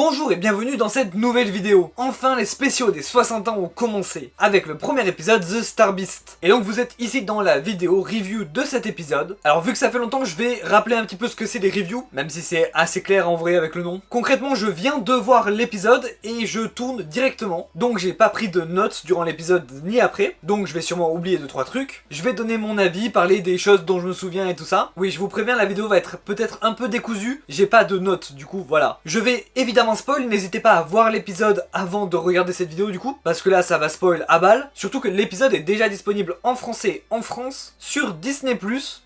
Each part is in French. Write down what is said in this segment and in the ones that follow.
Bonjour et bienvenue dans cette nouvelle vidéo. Enfin les spéciaux des 60 ans ont commencé, avec le premier épisode The Star Beast. Et donc vous êtes ici dans la vidéo review de cet épisode. Alors vu que ça fait longtemps, je vais rappeler un petit peu ce que c'est les reviews, même si c'est assez clair en vrai avec le nom. Concrètement, je viens de voir l'épisode et je tourne directement. Donc j'ai pas pris de notes durant l'épisode ni après, donc je vais sûrement oublier 2-3 trucs. Je vais donner mon avis, parler des choses dont je me souviens et tout ça. Oui, je vous préviens, la vidéo va être peut-être un peu décousue, j'ai pas de notes du coup, voilà. Je vais évidemment spoil, n'hésitez pas à voir l'épisode avant de regarder cette vidéo du coup, parce que là ça va spoil à balle, surtout que l'épisode est déjà disponible en français en France sur Disney+.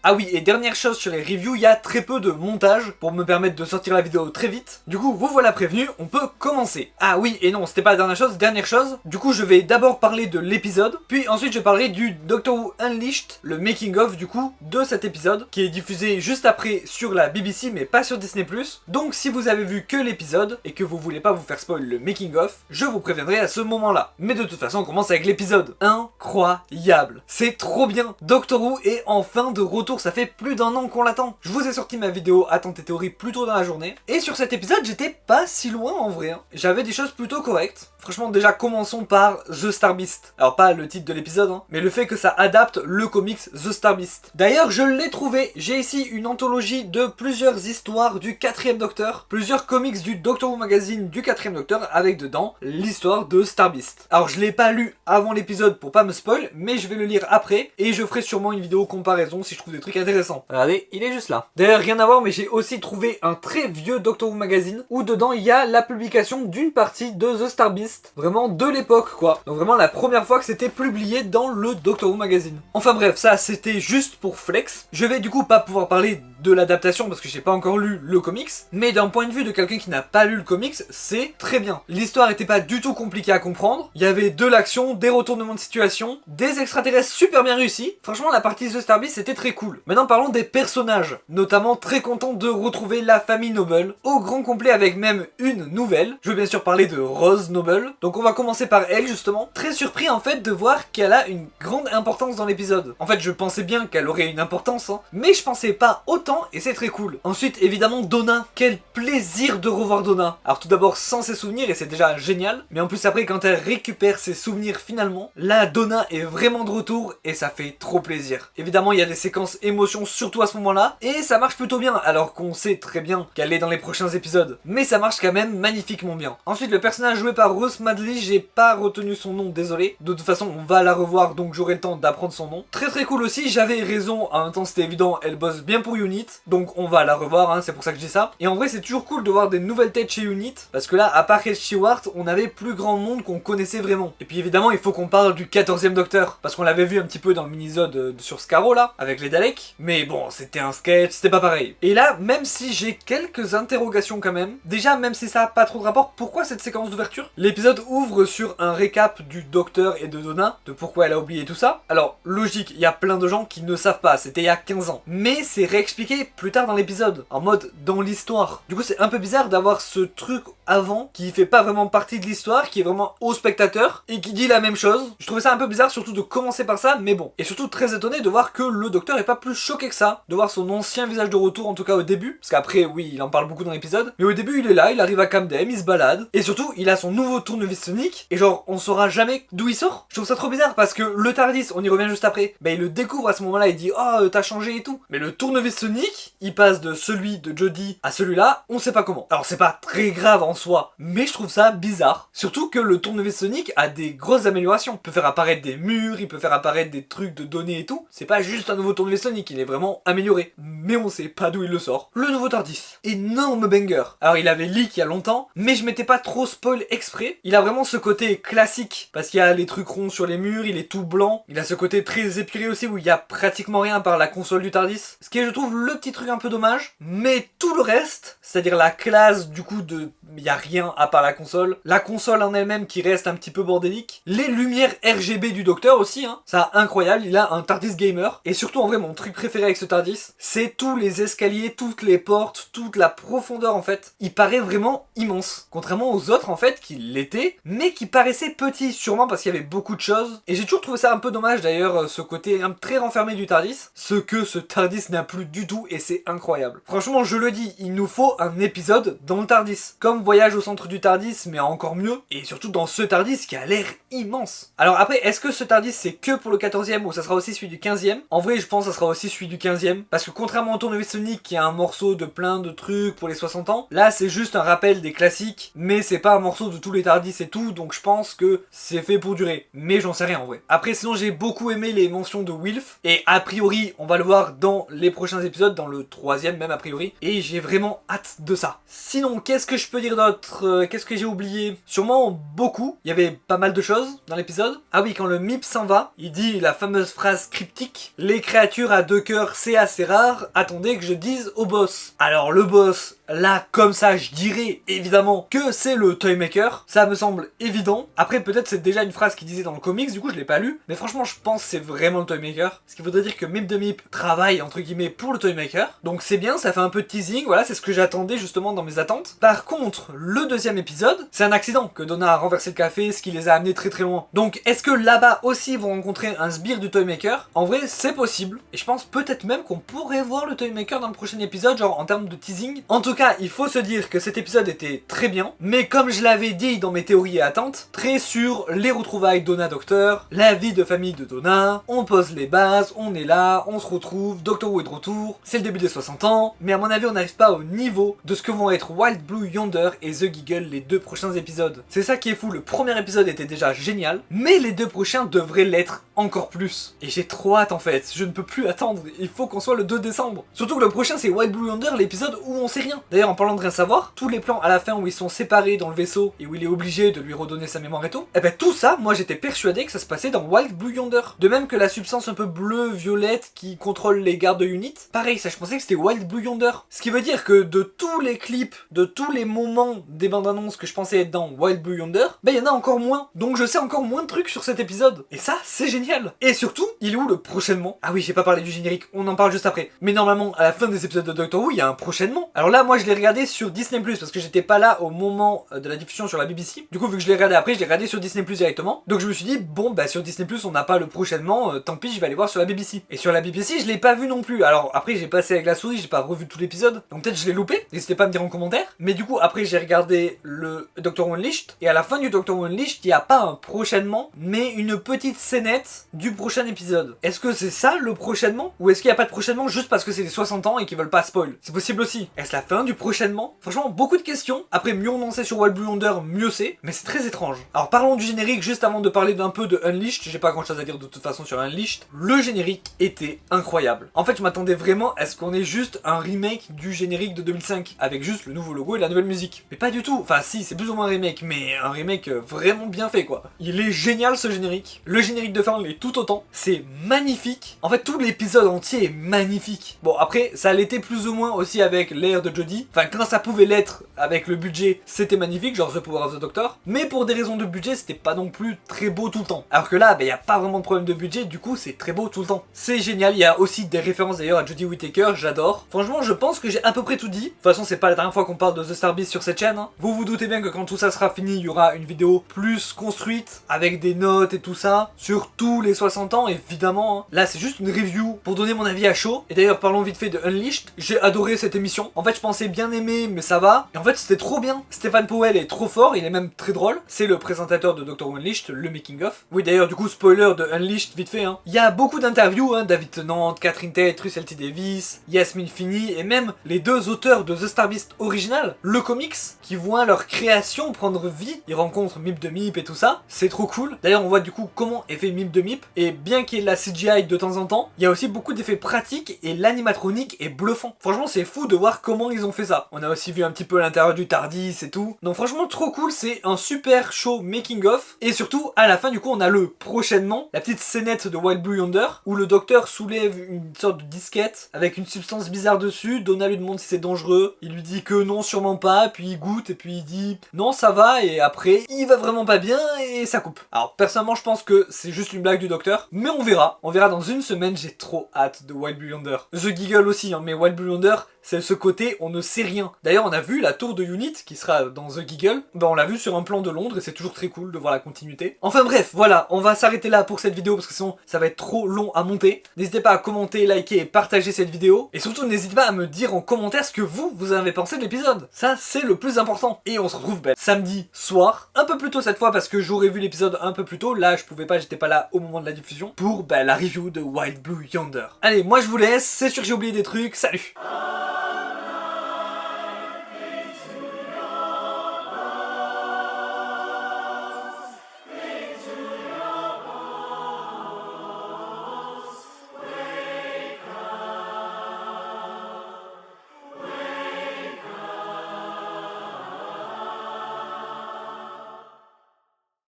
Ah oui, et dernière chose sur les reviews, il y a très peu de montage pour me permettre de sortir la vidéo très vite. Du coup, vous voilà prévenu, on peut commencer. Ah oui, et non, c'était pas la dernière chose, du coup je vais d'abord parler de l'épisode, puis ensuite je parlerai du Doctor Who Unleashed, le making of du coup de cet épisode, qui est diffusé juste après sur la BBC mais pas sur Disney+. Donc si vous avez vu que l'épisode, et que vous voulez pas vous faire spoil le making of, je vous préviendrai à ce moment-là. Mais de toute façon, on commence avec l'épisode. Incroyable. C'est trop bien. Doctor Who est enfin de retour, ça fait plus d'1 an qu'on l'attend. Je vous ai sorti ma vidéo Attentes et théories plus tôt dans la journée, et sur cet épisode, j'étais pas si loin en vrai. J'avais des choses plutôt correctes. Franchement, déjà, commençons par The Star Beast. Alors, pas le titre de l'épisode, mais le fait que ça adapte le comics The Star Beast. D'ailleurs, je l'ai trouvé. J'ai ici une anthologie de plusieurs histoires du 4ème Docteur, plusieurs comics du Doctor Who Magazine du 4ème Docteur, avec dedans l'histoire de Star Beast. Alors, je l'ai pas lu avant l'épisode pour pas me spoil, mais je vais le lire après, et je ferai sûrement une vidéo comparaison si je trouve des trucs intéressants. Regardez, il est juste là. D'ailleurs, rien à voir, mais j'ai aussi trouvé un très vieux Doctor Who Magazine, où dedans il y a la publication d'une partie de The Star Beast. Vraiment de l'époque quoi. Donc vraiment la première fois que c'était publié dans le Doctor Who Magazine. Enfin bref, ça c'était juste pour flex. Je vais du coup pas pouvoir parler de l'adaptation parce que j'ai pas encore lu le comics, mais d'un point de vue de quelqu'un qui n'a pas lu le comics, c'est très bien. L'histoire était pas du tout compliquée à comprendre. Il y avait de l'action, des retournements de situation, des extraterrestres super bien réussis. Franchement la partie The Star Beast c'était très cool. Maintenant parlons des personnages, notamment très content de retrouver la famille Noble au grand complet avec même une nouvelle. Je veux bien sûr parler de Rose Noble. Donc on va commencer par elle justement. Très surpris en fait de voir qu'elle a une grande importance dans l'épisode. En fait je pensais bien qu'elle aurait une importance, mais je pensais pas autant et c'est très cool. Ensuite évidemment Donna. Quel plaisir de revoir Donna. Alors tout d'abord sans ses souvenirs et c'est déjà génial. Mais en plus après quand elle récupère ses souvenirs finalement, là Donna est vraiment de retour et ça fait trop plaisir. Évidemment il y a des séquences émotions surtout à ce moment-là. Et ça marche plutôt bien alors qu'on sait très bien qu'elle est dans les prochains épisodes. Mais ça marche quand même magnifiquement bien. Ensuite le personnage joué par Rose Madeley, j'ai pas retenu son nom, désolé. De toute façon, on va la revoir, donc j'aurai le temps d'apprendre son nom. Très très cool aussi, j'avais raison, en même temps c'était évident, elle bosse bien pour Unit, donc on va la revoir, c'est pour ça que je dis ça. Et en vrai, c'est toujours cool de voir des nouvelles têtes chez Unit, parce que là, à part Ed Stewart, on avait plus grand monde qu'on connaissait vraiment. Et puis évidemment, il faut qu'on parle du 14ème Docteur, parce qu'on l'avait vu un petit peu dans le mini-sode sur Scarrow là, avec les Daleks. Mais bon, c'était un sketch, c'était pas pareil. Et là, même si j'ai quelques interrogations quand même, déjà, même si ça a pas trop de rapport, pourquoi cette séquence d'ouverture? L'épisode ouvre sur un récap du Docteur et de Donna, de pourquoi elle a oublié tout ça. Alors, logique, il y a plein de gens qui ne savent pas, c'était il y a 15 ans. Mais c'est réexpliqué plus tard dans l'épisode, en mode dans l'histoire. Du coup, c'est un peu bizarre d'avoir ce truc avant, qui fait pas vraiment partie de l'histoire, qui est vraiment au spectateur, et qui dit la même chose. Je trouvais ça un peu bizarre, surtout de commencer par ça, mais bon. Et surtout très étonné de voir que le Docteur est pas plus choqué que ça, de voir son ancien visage de retour, en tout cas au début, parce qu'après, oui, il en parle beaucoup dans l'épisode, mais au début, il est là, il arrive à Camden, il se balade, et surtout, il a son nouveau tournevis sonique, et genre, on saura jamais d'où il sort. Je trouve ça trop bizarre, parce que le TARDIS, on y revient juste après, bah il le découvre à ce moment-là, il dit « Oh, t'as changé et tout ». Mais le tournevis sonique, il passe de celui de Jodie à celui-là, on sait pas comment. Alors c'est pas très grave en soi, mais je trouve ça bizarre. Surtout que le tournevis sonique a des grosses améliorations. Il peut faire apparaître des murs, il peut faire apparaître des trucs de données et tout. C'est pas juste un nouveau tournevis sonique, il est vraiment amélioré. Mais on sait pas d'où il le sort. Le nouveau TARDIS, énorme banger. Alors il avait leak il y a longtemps, mais je m'étais pas trop spoil exprès. Il a vraiment ce côté classique, parce qu'il y a les trucs ronds sur les murs, il est tout blanc. Il a ce côté très épuré aussi, où il y a pratiquement rien par la console du TARDIS. Ce qui est, je trouve, le petit truc un peu dommage. Mais tout le reste, c'est-à-dire la classe du coup de... Il y a rien à part la console. La console en elle-même qui reste un petit peu bordélique. Les lumières RGB du Docteur aussi, ça incroyable, il a un TARDIS gamer. Et surtout en vrai mon truc préféré avec ce TARDIS, c'est tous les escaliers, toutes les portes, toute la profondeur en fait. Il paraît vraiment immense. Contrairement aux autres en fait qui l'étaient, mais qui paraissaient petits, sûrement parce qu'il y avait beaucoup de choses. Et j'ai toujours trouvé ça un peu dommage d'ailleurs, ce côté très renfermé du TARDIS. Ce que ce TARDIS n'a plus du tout et c'est incroyable. Franchement je le dis, il nous faut un épisode dans le TARDIS. TARDIS comme Voyage au centre du TARDIS, mais encore mieux, et surtout dans ce TARDIS qui a l'air immense. Alors après, est-ce que ce TARDIS c'est que pour le 14e ou ça sera aussi celui du 15e? En vrai, je pense que ça sera aussi celui du 15e, parce que contrairement au Tournevis Sonic qui a un morceau de plein de trucs pour les 60 ans, là c'est juste un rappel des classiques, mais c'est pas un morceau de tous les TARDIS et tout, donc je pense que c'est fait pour durer, mais j'en sais rien en vrai. Après sinon j'ai beaucoup aimé les mentions de Wilf, et a priori on va le voir dans les prochains épisodes, dans le 3e même a priori, et j'ai vraiment hâte de ça. Sinon qu'est-ce que je peux dire d'autre? Qu'est-ce que j'ai oublié? Sûrement beaucoup, il y avait pas mal de choses dans l'épisode. Ah oui, quand le MIP s'en va, il dit la fameuse phrase cryptique: les créatures à deux cœurs c'est assez rare, attendez que je dise au boss. Alors le boss, là comme ça je dirais évidemment que c'est le Toymaker, ça me semble évident. Après peut-être c'est déjà une phrase qu'il disait dans le comics, du coup je l'ai pas lu, mais franchement je pense que c'est vraiment le Toymaker, ce qui voudrait dire que Mip de Mip travaille entre guillemets pour le Toymaker, donc c'est bien, ça fait un peu de teasing, voilà, c'est ce que j'attendais justement dans mes attentes. Par contre le deuxième épisode, c'est un accident que Donna a renversé le café, ce qui les a amenés très très loin. Donc est-ce que là-bas aussi ils vont rencontrer un sbire du Toymaker? En vrai c'est possible, et je pense peut-être même qu'on pourrait voir le Toymaker dans le prochain épisode, genre en termes de teasing. En tout cas il faut se dire que cet épisode était très bien, mais comme je l'avais dit dans mes théories et attentes, très sur les retrouvailles Donna Docteur, la vie de famille de Donna, on pose les bases, on est là, on se retrouve, Doctor Who est de retour, c'est le début des 60 ans, mais à mon avis on n'arrive pas au niveau de ce que vont être Wild Blue Yonder et The Giggle les deux prochains épisodes. C'est ça qui est fou, le premier épisode était déjà génial, mais les deux prochains devraient l'être encore plus. Et j'ai trop hâte en fait, je ne peux plus attendre, il faut qu'on soit le 2 décembre. Surtout que le prochain c'est Wild Blue Yonder, l'épisode où on sait rien. D'ailleurs en parlant de rien savoir, tous les plans à la fin où ils sont séparés dans le vaisseau et où il est obligé de lui redonner sa mémoire et tout, et ben tout ça, moi j'étais persuadé que ça se passait dans Wild Blue Yonder. De même que la substance un peu bleu-violette qui contrôle les gardes de unit, pareil, ça je pensais que c'était Wild Blue Yonder. Ce qui veut dire que de tous les clips, de tous les moments des bandes annonces que je pensais être dans Wild Blue Yonder, ben il y en a encore moins. Donc je sais encore moins de trucs sur cet épisode. Et ça, c'est génial. Et surtout, il est où le prochainement? Ah oui, j'ai pas parlé du générique, on en parle juste après. Mais normalement, à la fin des épisodes de Doctor Who, il y a un prochainement. Alors là, moi je l'ai regardé sur Disney+, parce que j'étais pas là au moment de la diffusion sur la BBC. Du coup, vu que je l'ai regardé après, je l'ai regardé sur Disney+ directement. Donc je me suis dit, bon, bah sur Disney+, on n'a pas le prochainement, tant pis, je vais aller voir sur la BBC. Et sur la BBC, je l'ai pas vu non plus. Alors après, j'ai passé avec la souris, j'ai pas revu tout l'épisode, donc peut-être je l'ai loupé, n'hésitez pas à me dire en commentaire. Mais du coup, après, j'ai regardé le Doctor Who Unleashed, et à la fin du Doctor Who Unleashed, il n'y a pas un prochainement, mais une petite scénette du prochain épisode. Est-ce que c'est ça le prochainement? Ou est-ce qu'il n'y a pas de prochainement juste parce que c'est les 60 ans et qu'ils veulent pas spoil? C'est possible aussi. Est-ce la fin du prochainement? Franchement, beaucoup de questions. Après, mieux on en sait sur Wild Blue Yonder, mieux c'est, mais c'est très étrange. Alors parlons du générique juste avant de parler d'un peu de Unleashed, j'ai pas grand chose à dire de toute façon sur Unleashed. Le générique était incroyable. En fait, je m'attendais vraiment à ce qu'on ait juste un remake du générique de 2005, avec juste le nouveau logo et la nouvelle musique. Mais pas du tout, enfin si, c'est plus ou moins un remake, mais un remake vraiment bien fait quoi. Il est génial ce générique. Le générique de fin l'est tout autant. C'est magnifique. En fait, tout l'épisode entier est magnifique. Bon, après, ça l'était plus ou moins aussi avec l'ère de Jodie. Enfin, quand ça pouvait l'être avec le budget, c'était magnifique, genre The Power of the Doctor. Mais pour des raisons de budget, c'était pas non plus très beau tout le temps. Alors que là, y a pas vraiment de problème de budget, du coup, c'est très beau tout le temps. C'est génial, il y a aussi des références d'ailleurs à Jodie Whittaker, j'adore. Franchement, je pense que j'ai à peu près tout dit. De toute façon, c'est pas la dernière fois qu'on parle de The Star Beast sur cette chaîne. Hein. Vous vous doutez bien que quand tout ça sera fini, il y aura une vidéo plus construite, avec des notes et tout ça, sur tous les 60 ans, évidemment. Hein. Là, c'est juste une review pour donner mon avis à chaud. Et d'ailleurs, parlons vite fait de Unleashed. J'ai adoré cette émission. En fait, je pensais bien aimer, mais ça va. Et en fait, c'était trop bien. Stéphane Powell est trop fort, il est même très drôle. C'est le présentateur de Doctor Who Unleashed, le making of. Oui, d'ailleurs, du coup, spoiler de Unleashed, vite fait. Hein. Il y a beaucoup d'interviews, hein, David Tennant, Catherine Tate, Russell T. Davies, Yasmine Finney, et même les deux auteurs de The Star Beast original, le comics, qui voient leur création prendre vie. Ils rencontrent Mip de Mip et tout ça. C'est trop cool. D'ailleurs, on voit du coup comment est fait Mip de Mip. Et bien qu'il y ait la CGI de temps en temps, il y a aussi beaucoup d'effets pratiques et l'animatronique est bluffant. Franchement, c'est fou de voir comment ils ont fait ça. On a aussi vu un petit peu l'intérieur du TARDIS et tout. Donc franchement, trop cool. C'est un super show making of. Et surtout, à la fin, du coup, on a le prochainement, la petite scénette de Wild Blue Yonder, où le docteur soulève une sorte de disquette avec une substance bizarre dessus. Donna lui demande si c'est dangereux. Il lui dit que non, sûrement pas. Puis il goûte et puis il dit non, ça va. Et après, il va vraiment pas bien et ça coupe. Alors personnellement, je pense que c'est juste une blague du docteur. Mais on verra. On verra dans une semaine. J'ai trop hâte de Wild Blue Yonder. The Giggle aussi, hein, mais Wild Blue Yonder, c'est ce côté, on ne sait rien. D'ailleurs on a vu la tour de Unit qui sera dans The Giggle, bah on l'a vu sur un plan de Londres et c'est toujours très cool de voir la continuité. Enfin bref, voilà, on va s'arrêter là pour cette vidéo parce que sinon ça va être trop long à monter. N'hésitez pas à commenter, liker et partager cette vidéo. Et surtout n'hésitez pas à me dire en commentaire ce que vous avez pensé de l'épisode. Ça c'est le plus important. Et on se retrouve samedi soir, un peu plus tôt cette fois parce que j'aurais vu l'épisode un peu plus tôt. Là je pouvais pas, j'étais pas là au moment de la diffusion pour la review de Wild Blue Yonder. Allez, moi je vous laisse, c'est sûr que j'ai oublié des trucs, salut.